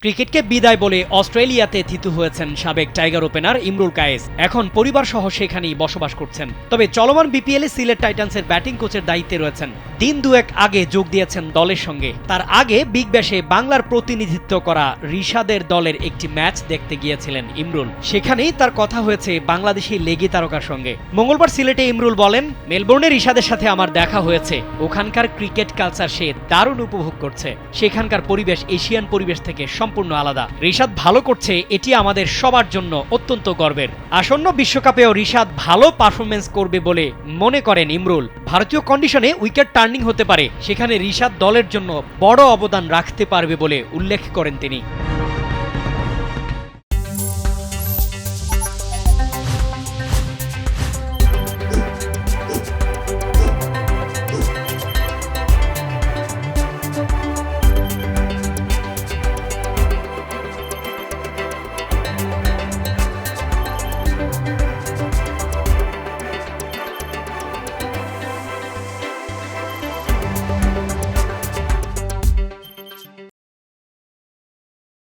ক্রিকেটকে বিদায় বলে অস্ট্রেলিয়াতে থিতু হয়েছেন সাবেক টাইগার ওপেনার ইমরুল কায়েস। এখন পরিবার সহ সেখানেই বসবাস করছেন। তবে চলমান বিপিএলে সিলেট টাইটান্সের ব্যাটিং কোচের দায়িত্বে রয়েছেন। দিন দুয়েক আগে যোগ দিয়েছেন দলের সঙ্গে। তার আগে বিগ ব্যাশে বাংলার প্রতিনিধিত্ব করা রিশাদের দলের একটি ম্যাচ দেখতে গিয়েছিলেন ইমরুল। সেখানেই তার কথা হয়েছে বাংলাদেশি লেগি তারকার সঙ্গে। মঙ্গলবার সিলেটে ইমরুল বলেন, মেলবোর্নে রিশাদের সাথে আমার দেখা হয়েছে। ওখানকার ক্রিকেট কালচার সে দারুণ উপভোগ করছে। সেখানকার পরিবেশ এশিয়ান পরিবেশ থেকে সম্পূর্ণ আলাদা। রিশাদ ভালো করছে, এটি আমাদের সবার জন্য অত্যন্ত গর্বের। আসন্ন বিশ্বকাপেও রিশাদ ভালো পারফরমেন্স করবে বলে মনে করেন ইমরুল। ভারতীয় কন্ডিশনে উইকেট টার্নিং হতে পারে, সেখানে রিশাদ দলের জন্য বড় অবদান রাখতে পারবে বলে উল্লেখ করেন তিনি।